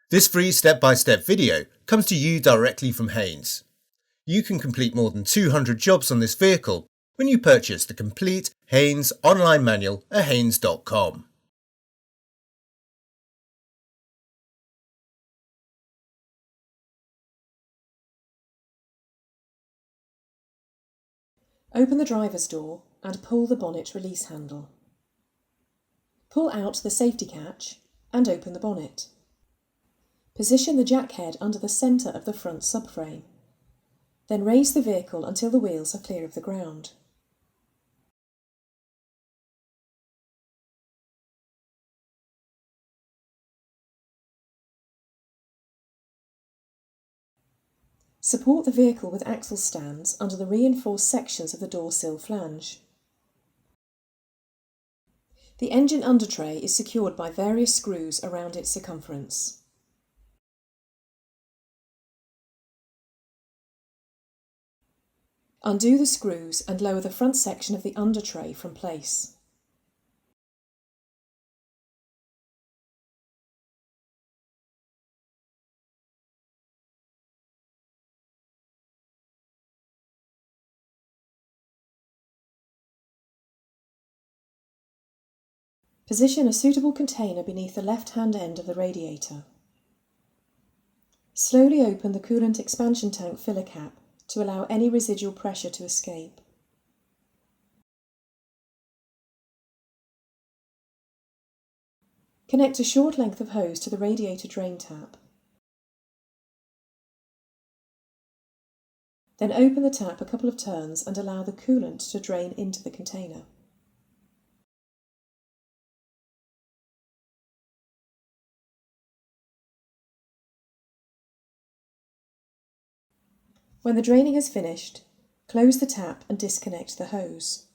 This free step-by-step video comes to you directly from Haynes. You can complete more than 200 jobs on this vehicle when you purchase the complete Haynes online manual at haynes.com. Open the driver's door and pull the bonnet release handle. Pull out the safety catch and open the bonnet. Position the jack head under the centre of the front subframe. Then raise the vehicle until the wheels are clear of the ground. Support the vehicle with axle stands under the reinforced sections of the door sill flange. The engine undertray is secured by various screws around its circumference. Undo the screws and lower the front section of the undertray from place. Position a suitable container beneath the left-hand end of the radiator. Slowly open the coolant expansion tank filler cap to allow any residual pressure to escape. Connect a short length of hose to the radiator drain tap. Then open the tap a couple of turns and allow the coolant to drain into the container. When the draining has finished, close the tap and disconnect the hose.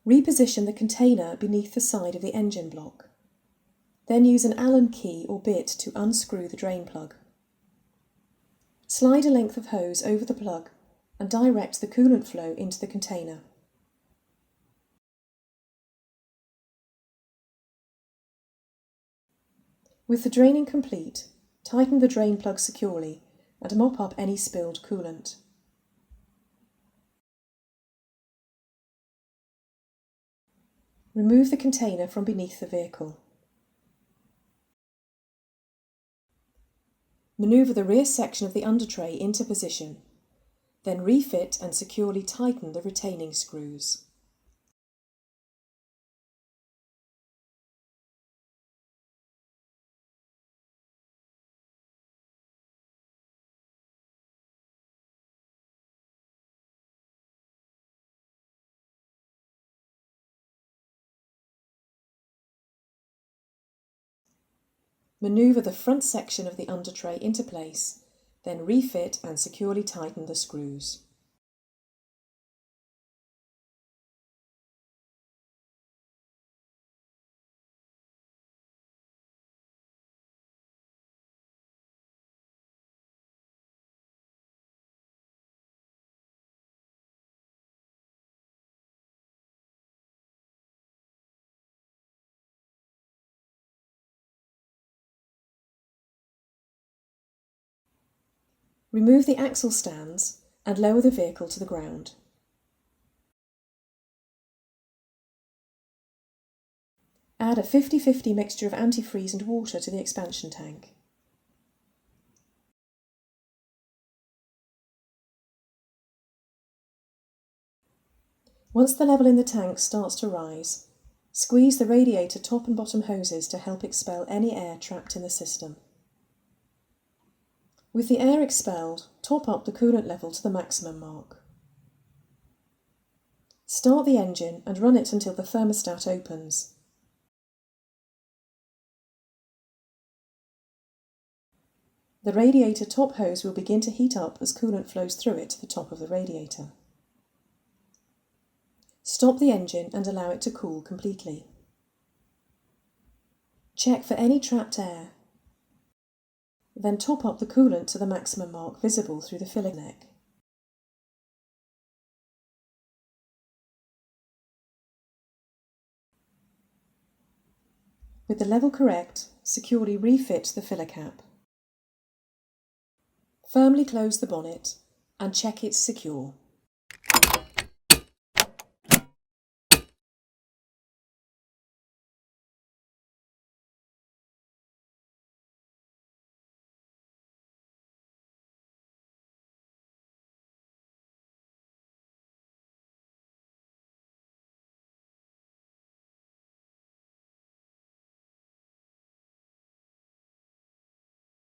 Reposition the container beneath the side of the engine block. Then use an Allen key or bit to unscrew the drain plug. Slide a length of hose over the plug and direct the coolant flow into the container. With the draining complete, tighten the drain plug securely and mop up any spilled coolant. Remove the container from beneath the vehicle. Manoeuvre the rear section of the undertray into position, then refit and securely tighten the retaining screws. Manoeuvre the front section of the undertray into place, then refit and securely tighten the screws. Remove the axle stands and lower the vehicle to the ground. Add a 50-50 mixture of antifreeze and water to the expansion tank. Once the level in the tank starts to rise, squeeze the radiator top and bottom hoses to help expel any air trapped in the system. With the air expelled, top up the coolant level to the maximum mark. Start the engine and run it until the thermostat opens. The radiator top hose will begin to heat up as coolant flows through it to the top of the radiator. Stop the engine and allow it to cool completely. Check for any trapped air. Then top up the coolant to the maximum mark visible through the filler neck. With the level correct, securely refit the filler cap. Firmly close the bonnet and check it's secure.